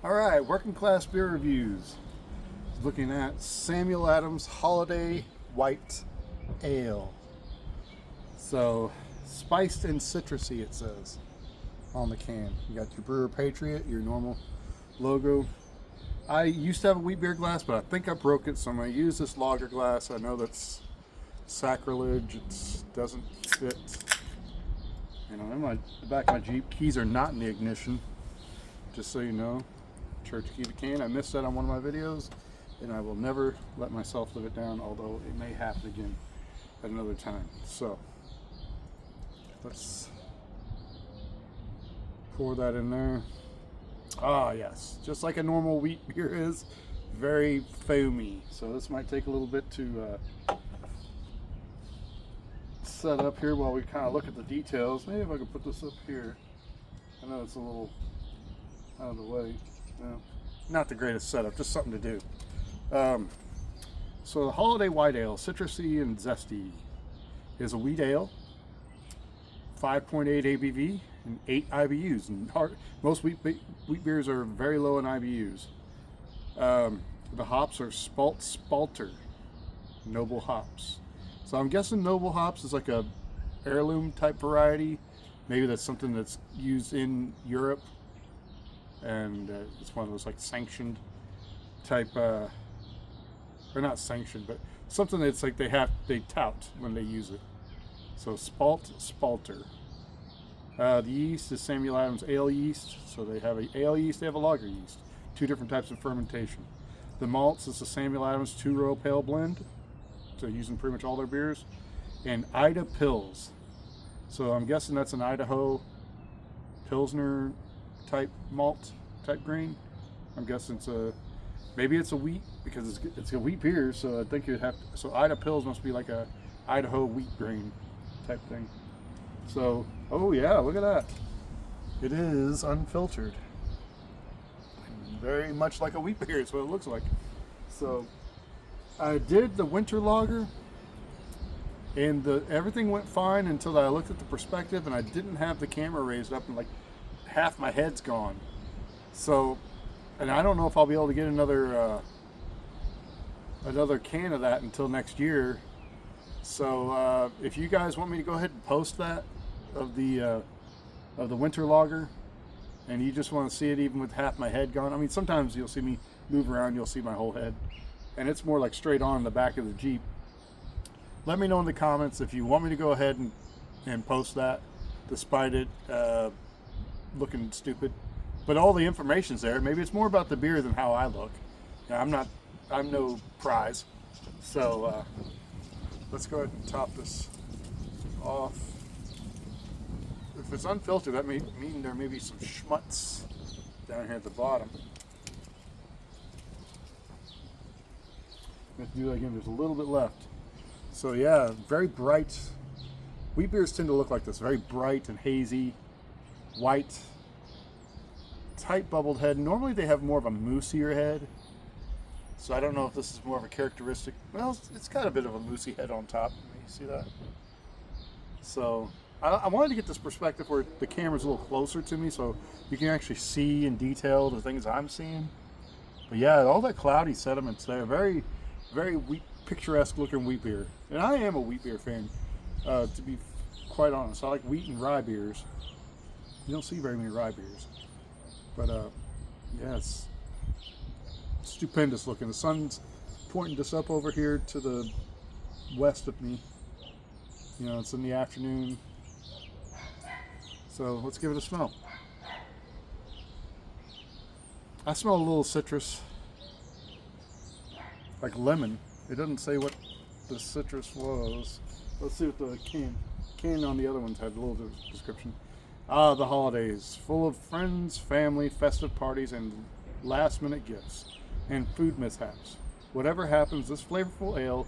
All right, working class beer reviews. Looking at Samuel Adams Holiday White Ale. So, spiced and citrusy, it says on the can. You got your Brewer Patriot, your normal logo. I used to have a wheat beer glass, but I think I broke it, so I'm going to use this lager glass. I know that's sacrilege. It doesn't fit. You know, in the back of my Jeep, keys are not in the ignition, just so you know. Church key to can. I missed that on one of my videos, and I will never let myself live it down, although it may happen again at another time. So, let's pour that in there. Ah, yes, just like a normal wheat beer is, very foamy. So this might take a little bit to set up here while we kind of look at the details. Maybe if I could put this up here. I know it's a little out of the way. No, not the greatest setup, just something to do. So the Holiday White Ale, citrusy and zesty, is a wheat ale, 5.8 ABV and 8 IBUs. And most wheat beers are very low in IBUs. The hops are Spalt Spalter Noble hops. So I'm guessing Noble hops is like a heirloom type variety. Maybe that's something that's used in Europe, and it's one of those like sanctioned type, or not sanctioned, but something that's like they tout when they use it. So Spalt Spalter. The yeast is Samuel Adams ale yeast. So they have a ale yeast, they have a lager yeast. Two different types of fermentation. The malts is the Samuel Adams 2-row pale blend. So using pretty much all their beers. And IdaPils. So I'm guessing that's an Idaho Pilsner type malt type grain. I'm guessing maybe it's a wheat, because it's a wheat beer, so I think you'd have to, so IdaPils must be like a Idaho wheat grain type thing. So, oh yeah, look at that. It is unfiltered. Very much like a wheat beer is what it looks like. So I did the winter lager, and everything went fine until I looked at the perspective and I didn't have the camera raised up, and like half my head's gone. So, and I don't know if I'll be able to get another can of that until next year. So if you guys want me to go ahead and post that of the winter lager, and you just want to see it even with half my head gone. I mean, sometimes you'll see me move around, you'll see my whole head, and it's more like straight on the back of the Jeep. Let me know in the comments if you want me to go ahead and post that, despite it looking stupid. But all the information's there. Maybe it's more about the beer than how I look. I'm no prize. So let's go ahead and top this off. If it's unfiltered, that may mean there may be some schmutz down here at the bottom. Let's do that again. There's a little bit left. So yeah, very bright. Wheat beers tend to look like this, very bright and hazy, white, tight bubbled head. Normally they have more of a moosier head. So I don't know if this is more of a characteristic. Well, it's got a bit of a moosey head on top. You see that? So I wanted to get this perspective where the camera's a little closer to me, so you can actually see in detail the things I'm seeing. But yeah, all that cloudy sediment's there. Very, very picturesque looking wheat beer. And I am a wheat beer fan, to be quite honest. I like wheat and rye beers. You don't see very many rye beers. But yeah, it's stupendous looking. The sun's pointing just up over here to the west of me. You know, it's in the afternoon. So let's give it a smell. I smell a little citrus, like lemon. It doesn't say what the citrus was. Let's see what the can on the other ones had a little description. The holidays, full of friends, family, festive parties, and last-minute gifts, and food mishaps. Whatever happens, this flavorful ale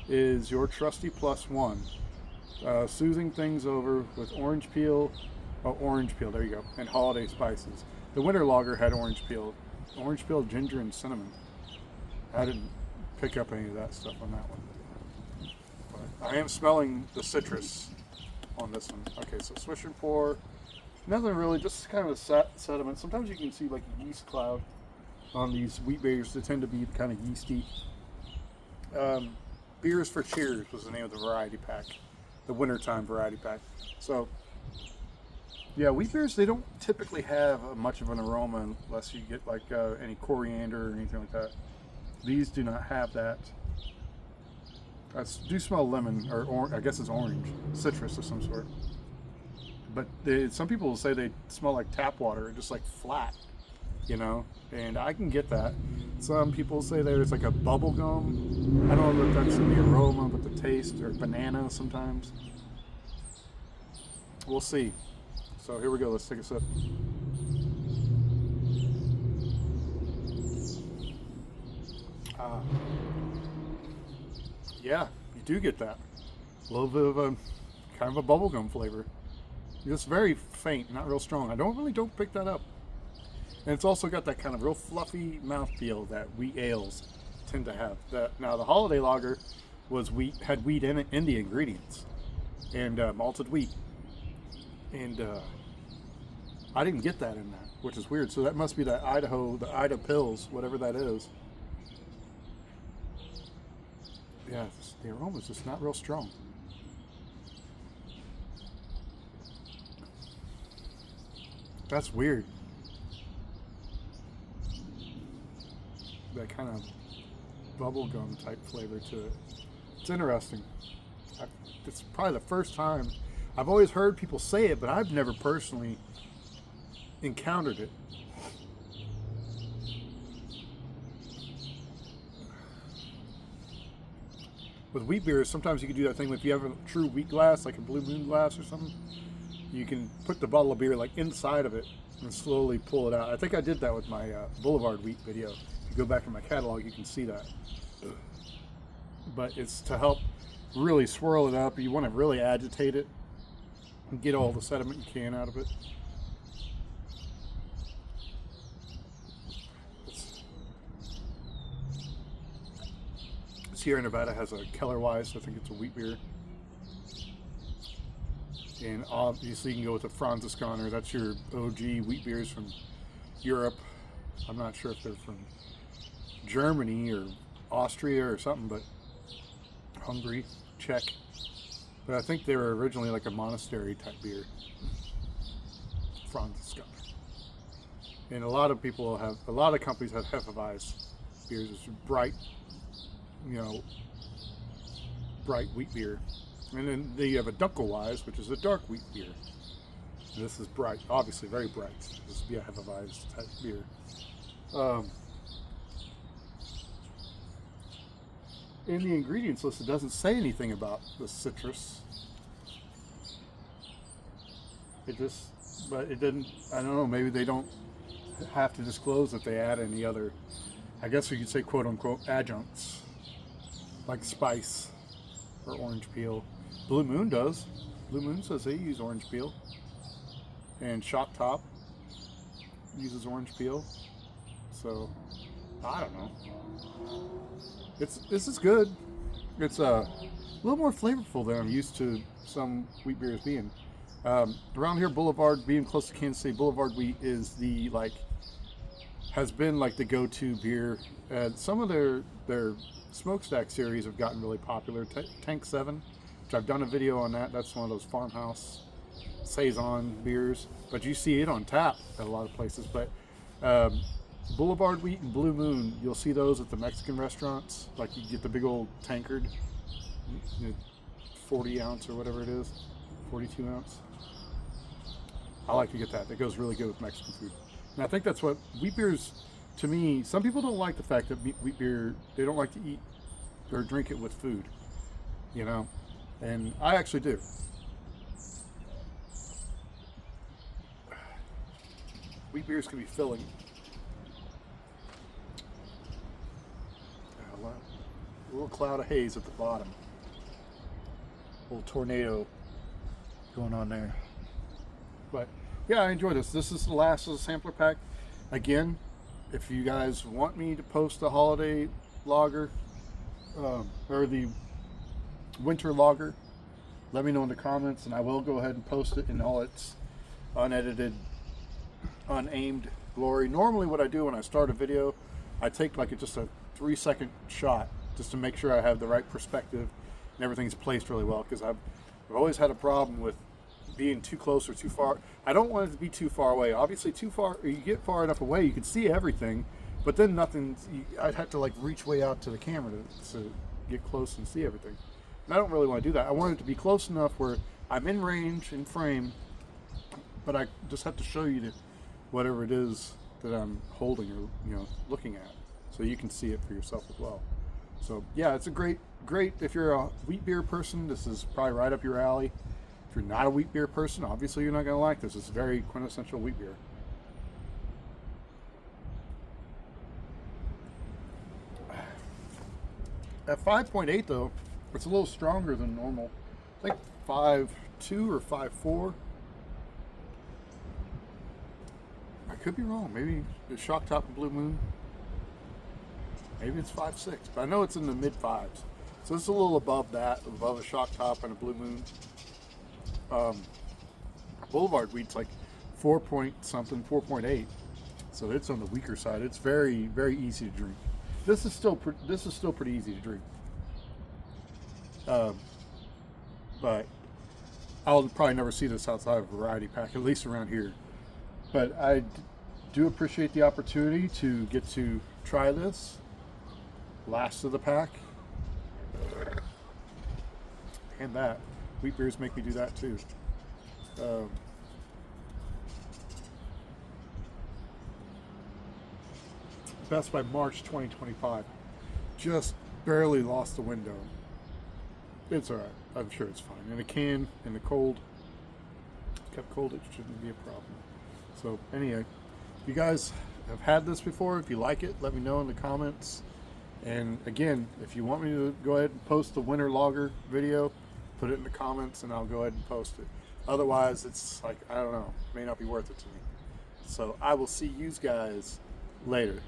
is your trusty plus one, soothing things over with orange peel, there you go, and holiday spices. The winter lager had orange peel, ginger, and cinnamon. I didn't pick up any of that stuff on that one. But I am smelling the citrus on this one. Okay, so swish and pour. Nothing really, just kind of a sediment. Sometimes you can see like a yeast cloud on these wheat beers. They tend to be kind of yeasty. Beers for Cheers was the name of the variety pack, the wintertime variety pack. So, yeah, wheat beers, they don't typically have much of an aroma unless you get like any coriander or anything like that. These do not have that. I do smell lemon, or I guess it's orange, citrus of some sort. But some people will say they smell like tap water, just like flat, you know, and I can get that. Some people say there's like a bubble gum. I don't know if that's in the aroma, but the taste, or banana sometimes. We'll see. So here we go, let's take a sip. Yeah, you do get that. A little bit of a kind of a bubblegum flavor. It's very faint, not real strong. I don't pick that up. And it's also got that kind of real fluffy mouthfeel that wheat ales tend to have. Now the holiday lager had wheat in it, in the ingredients, and malted wheat. And I didn't get that in that, which is weird. So that must be that the IdaPils, whatever that is. Yeah, the aroma's just not real strong. That's weird. That kind of bubblegum type flavor to it. It's interesting. It's probably the first time. I've always heard people say it, but I've never personally encountered it. With wheat beers, sometimes you can do that thing if you have a true wheat glass, like a Blue Moon glass or something. You can put the bottle of beer like inside of it and slowly pull it out. I think I did that with my Boulevard wheat video. If you go back in my catalog, you can see that. But it's to help really swirl it up. You want to really agitate it and get all the sediment you can out of it. Sierra Nevada has a Keller Weiss. I think it's a wheat beer. And obviously you can go with a Franziskaner. That's your OG wheat beers from Europe. I'm not sure if they're from Germany or Austria or something, but Hungary, Czech. But I think they were originally like a monastery type beer. Franziskaner. And a lot of companies have Hefeweiss beers. It's bright, bright wheat beer. And then you have a Dunkelweiss, which is a dark wheat beer. And this is bright, obviously very bright. This would be a Hefeweiss type beer. In the ingredients list, it doesn't say anything about the citrus. But it didn't, I don't know, maybe they don't have to disclose that they add any other, I guess we could say quote unquote adjuncts, like spice or orange peel. Blue Moon does. Blue Moon says they use orange peel. And Shock Top uses orange peel. So, I don't know. This is good. It's a little more flavorful than I'm used to some wheat beers being. Around here, Boulevard, being close to Kansas City, Boulevard wheat is has been like the go-to beer. Some of their smokestack series have gotten really popular. Tank 7, which I've done a video on that. That's one of those farmhouse saison beers, but you see it on tap at a lot of places. But Boulevard wheat and Blue Moon, you'll see those at the Mexican restaurants. Like you get the big old tankard, 40 ounce or whatever it is, 42 ounce. I like to get that. That goes really good with Mexican food. And I think that's what wheat beers, to me, some people don't like the fact that wheat beer, they don't like to eat or drink it with food, and I actually do. Wheat beers can be filling. A little cloud of haze at the bottom. A little tornado going on there. But yeah, I enjoy this. This is the last of the sampler pack. Again, if you guys want me to post the holiday lager or the winter lager, let me know in the comments and I will go ahead and post it in all its unedited, unaimed glory. Normally what I do when I start a video, I take like just a 3-second shot just to make sure I have the right perspective and everything's placed really well, because I've always had a problem with being too close or too far. I don't want it to be too far away. Obviously too far, you get far enough away, you can see everything, but then I'd have to like reach way out to the camera to get close and see everything. And I don't really want to do that. I want it to be close enough where I'm in range, in frame, but I just have to show you that whatever it is that I'm holding or looking at, so you can see it for yourself as well. So yeah, it's a great. If you're a wheat beer person, this is probably right up your alley. If you're not a wheat beer person, obviously you're not going to like this. It's very quintessential wheat beer. At 5.8 though, it's a little stronger than normal. I think 5.2 or 5.4. I could be wrong. Maybe the Shock Top and Blue Moon. Maybe it's 5.6, but I know it's in the mid 5s. So it's a little above that, above a Shock Top and a Blue Moon. Boulevard wheat's like 4 point something, 4.8. So it's on the weaker side. It's very, very easy to drink. This is still pretty easy to drink. But I'll probably never see this outside of a variety pack, at least around here. But I do appreciate the opportunity to get to try this. Last of the pack. And that. Wheat beers make me do that too. Best by March 2025. Just barely lost the window. It's alright. I'm sure it's fine. In a can, in the cold. Kept cold, it shouldn't be a problem. So anyway, if you guys have had this before, if you like it, let me know in the comments. And again, if you want me to go ahead and post the winter lager video, put it in the comments and I'll go ahead and post it. Otherwise, it's like, I don't know, may not be worth it to me. So I will see you guys later.